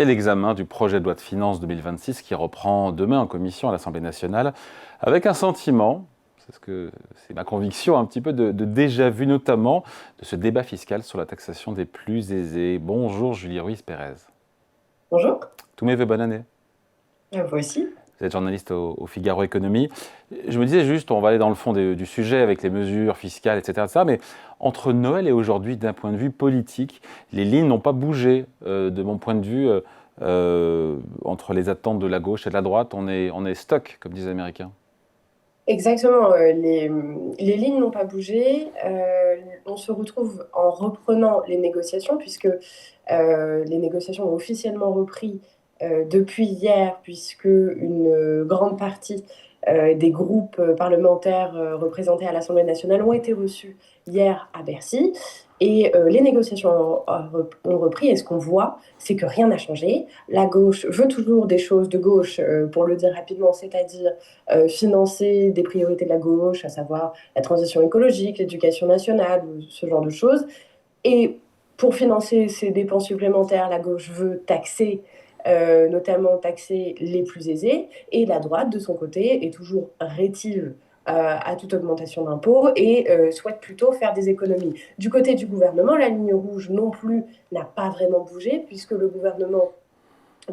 et l'examen du projet de loi de finances 2026 qui reprend demain en commission à l'Assemblée nationale avec un sentiment, c'est ma conviction, un petit peu de déjà-vu, notamment de ce débat fiscal sur la taxation des plus aisés. Bonjour Julie Ruiz-Pérez. Bonjour, Tous mes vœux, bonne année. vous aussi. Vous êtes journaliste au Figaro Économie. Je me disais juste, on va aller dans le fond du sujet avec les mesures fiscales, etc. Mais entre Noël et aujourd'hui, d'un point de vue politique, les lignes n'ont pas bougé. De mon point de vue, entre les attentes de la gauche et de la droite, on est stuck, comme disent les Américains. Exactement, les lignes n'ont pas bougé. On se retrouve en reprenant les négociations, puisque les négociations ont officiellement repris depuis hier, puisque une grande partie des groupes parlementaires représentés à l'Assemblée nationale ont été reçus hier à Bercy. Et les négociations ont repris, et ce qu'on voit, c'est que rien n'a changé. La gauche veut toujours des choses de gauche, pour le dire rapidement, c'est-à-dire financer des priorités de la gauche, à savoir la transition écologique, l'éducation nationale, ce genre de choses. Et pour financer ces dépenses supplémentaires, la gauche veut taxer, notamment taxer les plus aisés, et la droite, de son côté, est toujours rétive à toute augmentation d'impôts et souhaite plutôt faire des économies. Du côté du gouvernement, la ligne rouge non plus n'a pas vraiment bougé, puisque le gouvernement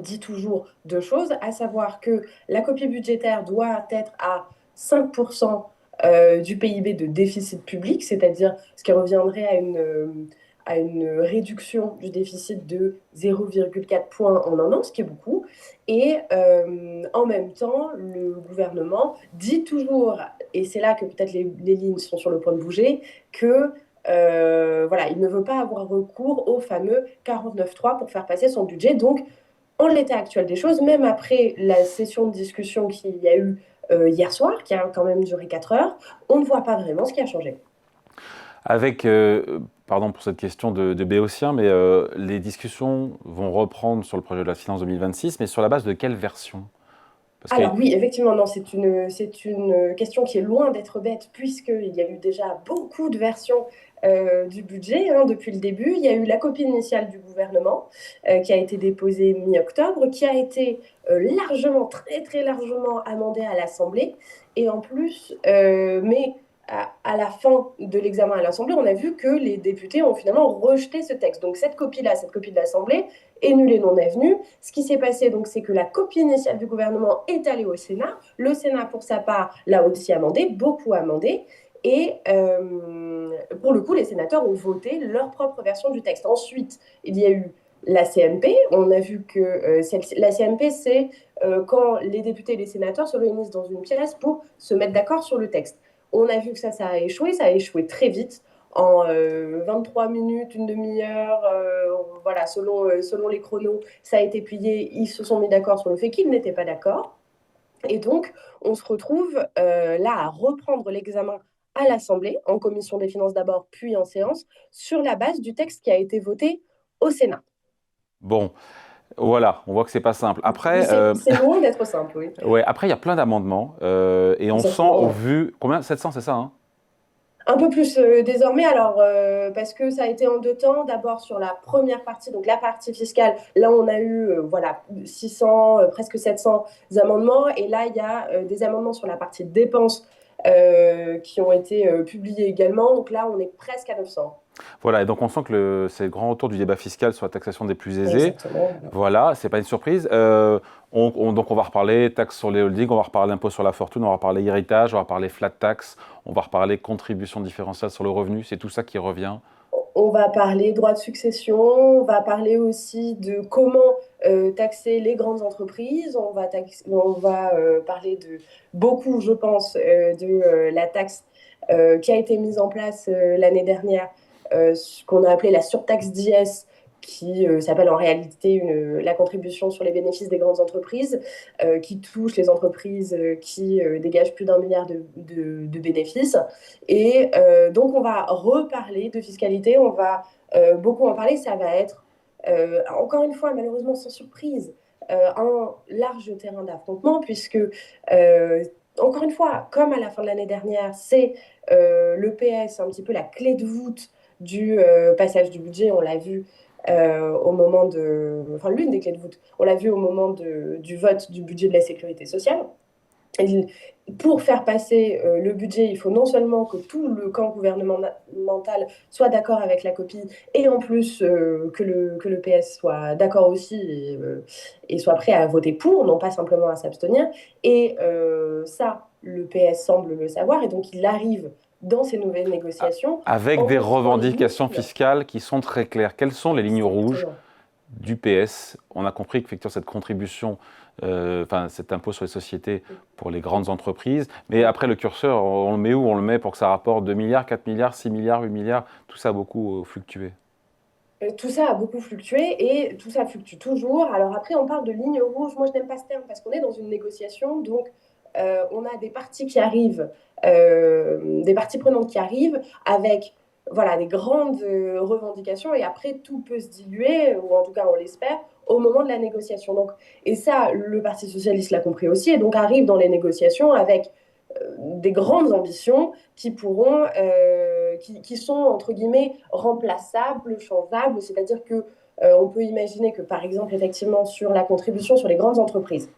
dit toujours deux choses, à savoir que la copie budgétaire doit être à 5% du PIB de déficit public, c'est-à-dire ce qui reviendrait à une réduction du déficit de 0,4 points en un an, ce qui est beaucoup. Et en même temps, le gouvernement dit toujours, et c'est là que peut-être les lignes sont sur le point de bouger, que voilà, il ne veut pas avoir recours au fameux 49.3 pour faire passer son budget. Donc, en l'état actuel des choses, même après la session de discussion qu'il y a eu hier soir, qui a quand même duré 4 heures, on ne voit pas vraiment ce qui a changé. Avec, pardon pour cette question de béotien, mais les discussions vont reprendre sur le projet de la finance 2026, mais sur la base de quelle version? Parce que Alors oui, effectivement, non, c'est une question qui est loin d'être bête, puisqu'il y a eu déjà beaucoup de versions du budget hein, depuis le début. Il y a eu la copie initiale du gouvernement qui a été déposée mi-octobre, qui a été largement, très très largement amendée à l'Assemblée. Et en plus, mais à la fin de l'examen à l'Assemblée, on a vu que les députés ont finalement rejeté ce texte. Donc cette copie-là, cette copie de l'Assemblée, est nulle et non avenue. Ce qui s'est passé, donc, c'est que la copie initiale du gouvernement est allée au Sénat. Le Sénat, pour sa part, l'a aussi amendé, beaucoup amendé. Et pour le coup, les sénateurs ont voté leur propre version du texte. Ensuite, il y a eu la CMP. On a vu que la CMP, c'est quand les députés et les sénateurs se réunissent dans une pièce pour se mettre d'accord sur le texte. On a vu que ça a échoué très vite en 23 minutes, une demi-heure, voilà, selon les chronos, ça a été plié. Ils se sont mis d'accord sur le fait qu'ils n'étaient pas d'accord. Et donc, on se retrouve là à reprendre l'examen à l'Assemblée, en commission des finances d'abord, puis en séance, sur la base du texte qui a été voté au Sénat. bon, voilà, on voit que c'est pas simple. Oui, Après, c'est loin d'être simple, oui. ouais, après il y a plein d'amendements et on sent Exactement, au ouais. vu combien 700, c'est ça, hein? Un peu plus désormais, alors parce que ça a été en deux temps. D'abord sur la première partie, donc la partie fiscale, là on a eu voilà 600, presque 700 amendements, et là il y a des amendements sur la partie dépenses qui ont été publiés également. Donc là on est presque à 900. Voilà, et donc on sent que c'est le grand retour du débat fiscal sur la taxation des plus aisés. Exactement. Voilà, c'est pas une surprise. Donc on va reparler taxe sur les holdings, on va reparler impôt sur la fortune, on va reparler héritage, on va reparler flat tax, on va reparler contribution différentielle sur le revenu. C'est tout ça qui revient. On va parler droit de succession, on va parler aussi de comment taxer les grandes entreprises, on va parler de beaucoup, je pense, de la taxe qui a été mise en place l'année dernière, ce qu'on a appelé la surtaxe d'IS, qui s'appelle en réalité la contribution sur les bénéfices des grandes entreprises, qui touche les entreprises qui dégagent plus d'1 milliard de bénéfices. Et donc, on va reparler de fiscalité, on va beaucoup en parler. Ça va être, encore une fois, malheureusement sans surprise, un large terrain d'affrontement, puisque, encore une fois, comme à la fin de l'année dernière, c'est le PS, un petit peu la clé de voûte du passage du budget, on l'a vu. au moment enfin l'une des clés de voûte, on l'a vu au moment du vote du budget de la sécurité sociale. Et pour faire passer le budget, il faut non seulement que tout le camp gouvernemental soit d'accord avec la copie, et en plus que le PS soit d'accord aussi et soit prêt à voter pour, non pas simplement à s'abstenir. Et ça, le PS semble le savoir, et donc il arrive dans ces nouvelles négociations Avec en des modifiant les revendications lignes. fiscales qui sont très claires. Quelles sont les lignes rouges Exactement. du PS? On a compris qu'effectivement cette contribution, cet impôt sur les sociétés pour les grandes entreprises, mais après le curseur, on le met où? On le met pour que ça rapporte 2 milliards, 4 milliards, 6 milliards, 8 milliards, tout ça a beaucoup fluctué. Tout ça a beaucoup fluctué et tout ça fluctue toujours. Alors après, on parle de ligne rouge. Moi, je n'aime pas ce terme parce qu'on est dans une négociation. Donc, on a des parties qui arrivent, des parties prenantes qui arrivent avec voilà, des grandes revendications et après, tout peut se diluer, ou en tout cas, on l'espère, au moment de la négociation. Donc, et ça, le Parti socialiste l'a compris aussi et donc arrive dans les négociations avec des grandes ambitions qui pourront, qui sont entre guillemets remplaçables, changeables, c'est-à-dire que on peut imaginer que par exemple effectivement sur la contribution sur les grandes entreprises,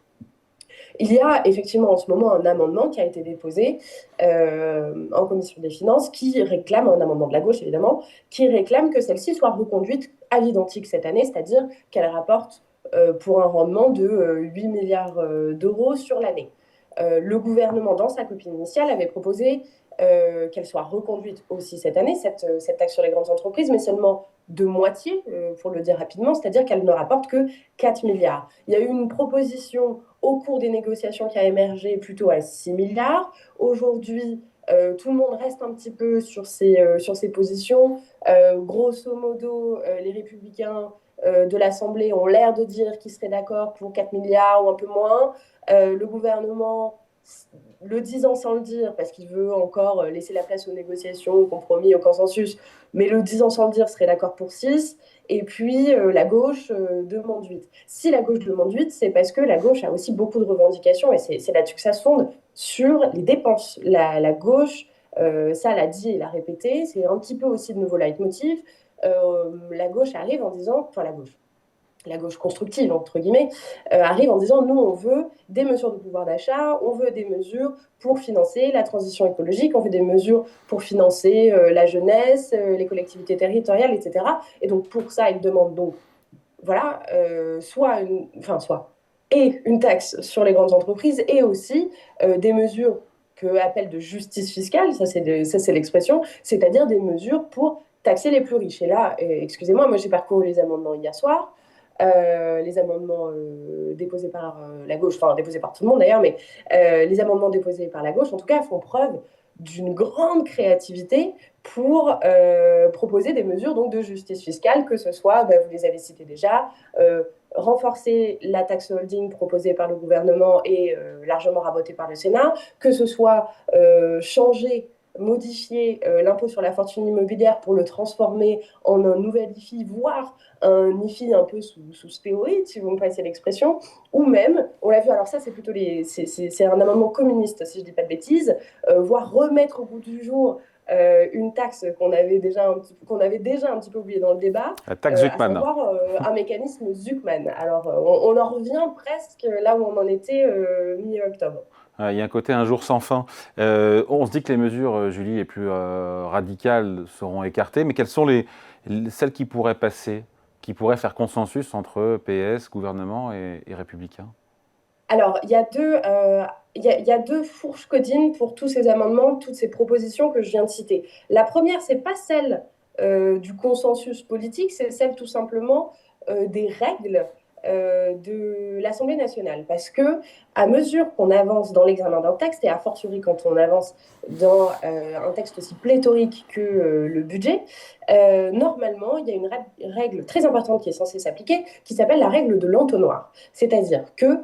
il y a effectivement en ce moment un amendement qui a été déposé en commission des finances qui réclame, un amendement de la gauche évidemment, qui réclame que celle-ci soit reconduite à l'identique cette année, c'est-à-dire qu'elle rapporte pour un rendement de 8 milliards d'euros sur l'année. Le gouvernement, dans sa copie initiale, avait proposé qu'elle soit reconduite aussi cette année, cette taxe sur les grandes entreprises, mais seulement de moitié, pour le dire rapidement, c'est-à-dire qu'elle ne rapporte que 4 milliards. Il y a eu une proposition au cours des négociations qui a émergé plutôt à 6 milliards. Aujourd'hui, tout le monde reste un petit peu sur ses positions. Grosso modo, les républicains de l'Assemblée ont l'air de dire qu'ils seraient d'accord pour 4 milliards ou un peu moins. Le gouvernement, le disant sans le dire, parce qu'il veut encore laisser la place aux négociations, au compromis, au consensus, mais le disant sans le dire serait d'accord pour 6. Et puis la gauche demande 8. Si la gauche demande 8, c'est parce que la gauche a aussi beaucoup de revendications, et c'est là-dessus que ça se fonde, sur les dépenses. La gauche, ça l'a dit et l'a répété, c'est un petit peu aussi de nouveau leitmotiv. La gauche arrive en disant, enfin la gauche constructive, entre guillemets, arrive en disant, nous, on veut des mesures de pouvoir d'achat, on veut des mesures pour financer la transition écologique, on veut des mesures pour financer la jeunesse, les collectivités territoriales, etc. Et donc, pour ça, ils demandent donc, voilà, et une taxe sur les grandes entreprises et aussi des mesures que appelle de justice fiscale, ça c'est l'expression, c'est-à-dire des mesures pour taxer les plus riches. Et là, excusez-moi, moi j'ai parcouru les amendements hier soir, les amendements déposés par la gauche, enfin déposés par tout le monde d'ailleurs, mais les amendements déposés par la gauche, en tout cas, font preuve d'une grande créativité pour proposer des mesures donc, de justice fiscale, que ce soit, vous les avez citées déjà, renforcer la taxe holding proposée par le gouvernement et largement rabotée par le Sénat, que ce soit changer, modifier l'impôt sur la fortune immobilière pour le transformer en un nouvel IFI, voire un IFI un peu sous stéroïde, si vous me passez l'expression, ou même, on l'a vu, alors ça c'est plutôt c'est un amendement communiste, si je ne dis pas de bêtises, voire remettre au goût du jour une taxe qu'on avait déjà un petit peu oubliée dans le débat, La taxe à Zuckman. savoir un mécanisme Zuckman. Alors, on en revient presque là où on en était mi-octobre. Il y a un côté un jour sans fin. On se dit que les mesures, Julie, les plus radicales seront écartées, mais quelles sont celles qui pourraient passer, qui pourraient faire consensus entre PS, gouvernement et Républicains? Alors, il y a deux fourches codines pour tous ces amendements, toutes ces propositions que je viens de citer. La première, c'est pas celle du consensus politique, c'est celle tout simplement des règles de l'Assemblée nationale. Parce que à mesure qu'on avance dans l'examen d'un texte, et a fortiori quand on avance dans un texte aussi pléthorique que le budget, normalement, il y a une règle très importante qui est censée s'appliquer, qui s'appelle la règle de l'entonnoir. C'est-à-dire que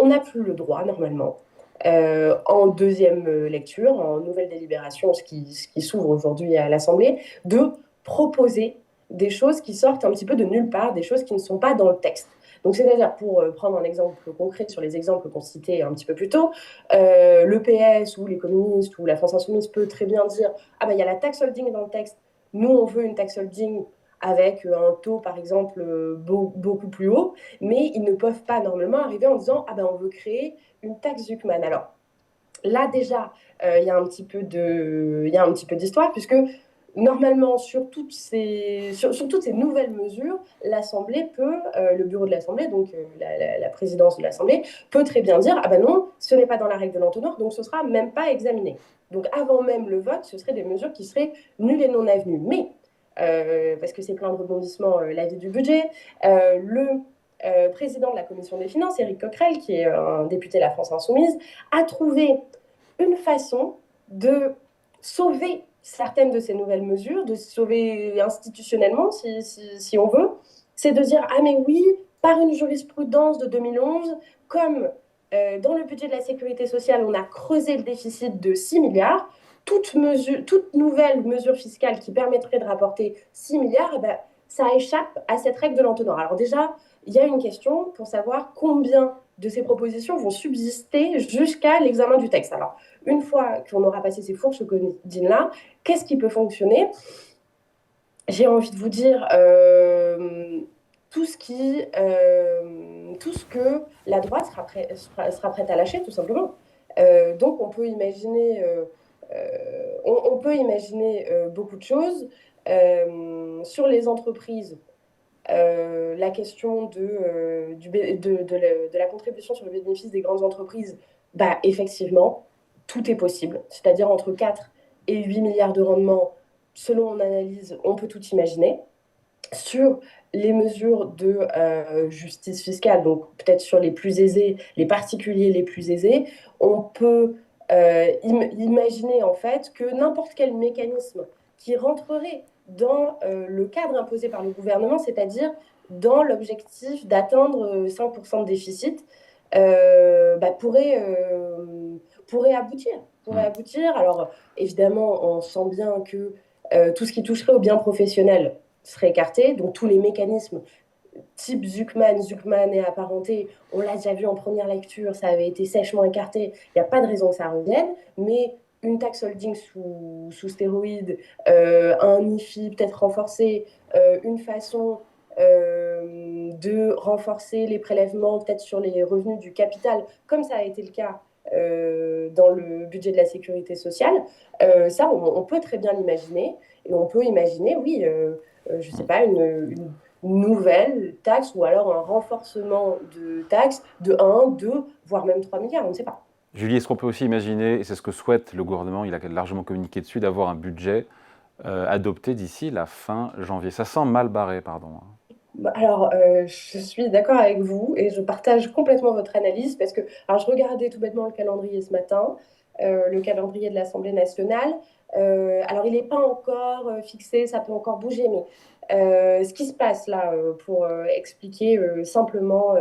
on n'a plus le droit, normalement, en deuxième lecture, en nouvelle délibération, ce qui s'ouvre aujourd'hui à l'Assemblée, de proposer des choses qui sortent un petit peu de nulle part, des choses qui ne sont pas dans le texte. Donc, c'est-à-dire, pour prendre un exemple concret sur les exemples qu'on citait un petit peu plus tôt, le PS ou les communistes ou la France Insoumise peut très bien dire « Ah ben, il y a la tax holding dans le texte, nous, on veut une tax holding avec un taux, par exemple, beaucoup plus haut, mais ils ne peuvent pas normalement arriver en disant « Ah ben, on veut créer une taxe Zuckman ». Alors, là, déjà, il y a un petit peu d'histoire, puisque normalement, sur toutes ces nouvelles mesures, le bureau de l'Assemblée, donc la présidence de l'Assemblée, peut très bien dire, ah ben non, ce n'est pas dans la règle de l'entonnoir, donc ce ne sera même pas examiné. Donc avant même le vote, ce seraient des mesures qui seraient nulles et non avenues. Mais, parce que c'est plein de rebondissements, l'avis du budget, le président de la Commission des finances, Éric Coquerel, qui est un député de la France Insoumise, a trouvé une façon de sauver certaines de ces nouvelles mesures, de sauver institutionnellement, si on veut, c'est de dire, ah mais oui, par une jurisprudence de 2011, comme dans le budget de la sécurité sociale, on a creusé le déficit de 6 milliards, toute nouvelle mesure fiscale qui permettrait de rapporter 6 milliards, eh ben, ça échappe à cette règle de l'entonnoir. Alors déjà, il y a une question pour savoir combien de ces propositions vont subsister jusqu'à l'examen du texte. Alors, une fois qu'on aura passé ces fourches codines-là, qu'est-ce qui peut fonctionner? J'ai envie de vous dire tout ce que la droite sera prête à lâcher, tout simplement. Donc, on peut imaginer beaucoup de choses. Sur les entreprises, la question de la contribution sur le bénéfice des grandes entreprises, bah, effectivement, tout est possible. C'est-à-dire entre 4 et 8 milliards de rendement, selon mon analyse, on peut tout imaginer. Sur les mesures de justice fiscale, donc peut-être sur les plus aisés, les particuliers les plus aisés, on peut imaginer en fait que n'importe quel mécanisme qui rentrerait dans le cadre imposé par le gouvernement, c'est-à-dire dans l'objectif d'atteindre 5% de déficit, bah, pourrait aboutir. Alors, évidemment, on sent bien que tout ce qui toucherait aux biens professionnels serait écarté, donc tous les mécanismes type Zuckman et apparenté, on l'a déjà vu en première lecture, ça avait été sèchement écarté, il n'y a pas de raison que ça revienne, mais une taxe holding sous stéroïdes, un IFI peut-être renforcé, une façon de renforcer les prélèvements peut-être sur les revenus du capital, comme ça a été le cas dans le budget de la sécurité sociale, ça on peut très bien l'imaginer, et on peut imaginer, oui, je ne sais pas, une nouvelle taxe ou alors un renforcement de taxes de 1, 2, voire même 3 milliards, on ne sait pas. Julie, est-ce qu'on peut aussi imaginer, et c'est ce que souhaite le gouvernement, il a largement communiqué dessus, d'avoir un budget adopté d'ici la fin janvier? Ça sent mal barré, pardon. Alors, je suis d'accord avec vous et je partage complètement votre analyse parce que, alors, je regardais tout bêtement le calendrier ce matin, le calendrier de l'Assemblée nationale. Alors, il n'est pas encore fixé, ça peut encore bouger, mais ce qui se passe là, pour expliquer simplement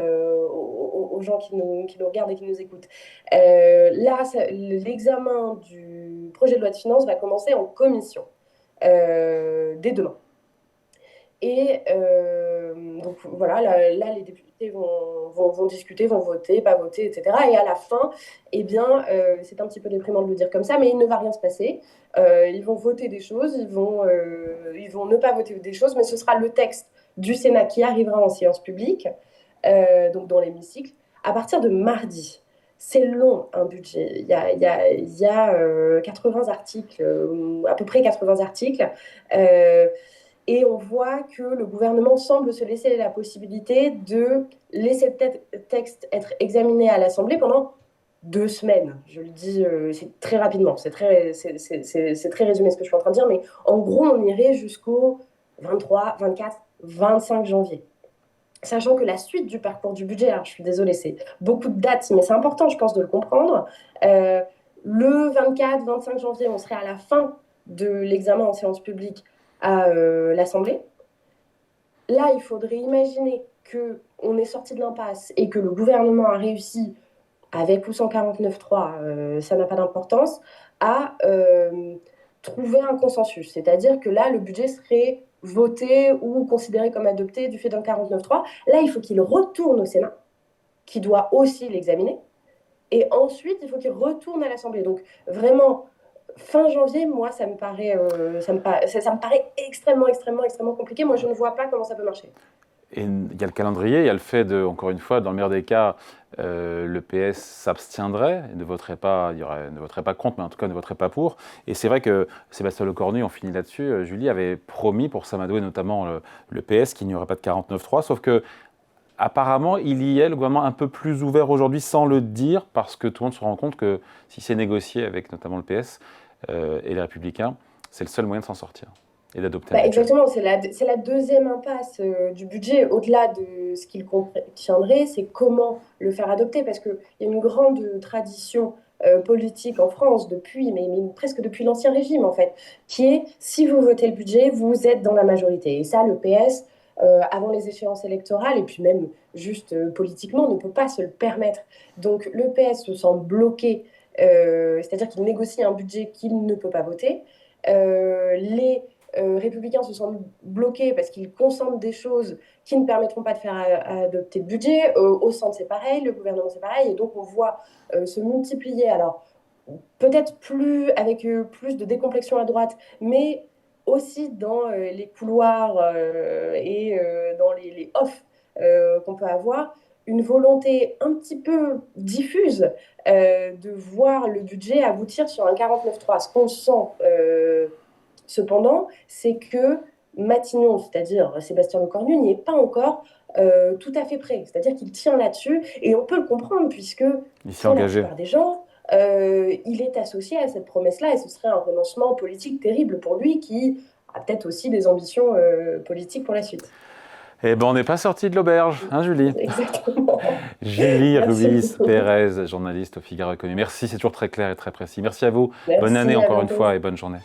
aux gens qui nous regardent et qui nous écoutent, là, l'examen du projet de loi de finances va commencer en commission dès demain. Et donc voilà, là, les députés vont discuter, vont voter, pas voter, etc. Et à la fin, eh bien, c'est un petit peu déprimant de le dire comme ça, mais il ne va rien se passer. Ils vont voter des choses, ils vont ne pas voter des choses, mais ce sera le texte du Sénat qui arrivera en séance publique, donc dans l'hémicycle, à partir de mardi. C'est long, un budget. Il y a 80 articles, à peu près 80 articles. Et on voit que le gouvernement semble se laisser la possibilité de laisser le texte être examiné à l'Assemblée pendant 2 semaines. Je le dis, c'est très rapidement, c'est très résumé ce que je suis en train de dire, mais en gros, on irait jusqu'au 23, 24, 25 janvier. Sachant que la suite du parcours du budget, alors je suis désolée, c'est beaucoup de dates, mais c'est important, je pense, de le comprendre. Le 24, 25 janvier, on serait à la fin de l'examen en séance publique à l'Assemblée. Là, il faudrait imaginer qu'on est sorti de l'impasse et que le gouvernement a réussi, avec ou sans 49.3, ça n'a pas d'importance, à trouver un consensus. C'est-à-dire que là, le budget serait voté ou considéré comme adopté du fait d'un 49.3. Là, il faut qu'il retourne au Sénat, qui doit aussi l'examiner. Et ensuite, il faut qu'il retourne à l'Assemblée. Donc, vraiment, fin janvier, moi, ça me paraît extrêmement, extrêmement, extrêmement compliqué. Moi, je ne vois pas comment ça peut marcher. Et il y a le calendrier, il y a le fait de, encore une fois, dans le meilleur des cas, le PS s'abstiendrait, ne voterait pas, ne voterait pas contre, mais en tout cas ne voterait pas pour. Et c'est vrai que Sébastien Lecornu, on finit là-dessus, Julie avait promis pour s'amadouer notamment le PS qu'il n'y aurait pas de 49-3, sauf que apparemment il y est le gouvernement un peu plus ouvert aujourd'hui sans le dire, parce que tout le monde se rend compte que si c'est négocié avec notamment le PS et les Républicains, c'est le seul moyen de s'en sortir et d'adopter un Bah, budget. exactement, c'est la deuxième impasse du budget. Au-delà de ce qu'il contiendrait, c'est comment le faire adopter, parce qu'il y a une grande tradition politique en France depuis, mais presque depuis l'Ancien Régime en fait, qui est si vous votez le budget, vous êtes dans la majorité. Et ça, le PS, avant les échéances électorales, et puis même juste politiquement, ne peut pas se le permettre. Donc le PS se sent bloqué, c'est-à-dire qu'il négocie un budget qu'il ne peut pas voter. Les républicains se sentent bloqués parce qu'ils consentent des choses qui ne permettront pas de faire adopter le budget. Au centre, c'est pareil, le gouvernement, c'est pareil. Et donc, on voit se multiplier, alors peut-être plus avec plus de décomplexion à droite, mais aussi dans les couloirs et dans les offs qu'on peut avoir, une volonté un petit peu diffuse de voir le budget aboutir sur un 49.3. Ce qu'on sent cependant, c'est que Matignon, c'est-à-dire Sébastien Lecornu, n'y est pas encore tout à fait prêt. C'est-à-dire qu'il tient là-dessus, et on peut le comprendre, puisque Il s'est pour la engagé. plupart des gens, il est associé à cette promesse-là, et ce serait un renoncement politique terrible pour lui, qui a peut-être aussi des ambitions politiques pour la suite. Eh ben, on n'est pas sorti de l'auberge, hein, Julie? Exactement. Julie Merci beaucoup. Rubiz-Pérez, journaliste au Figaro Économie. Merci, c'est toujours très clair et très précis. Merci à vous. Bonne Merci, année à encore une bientôt. fois et bonne journée.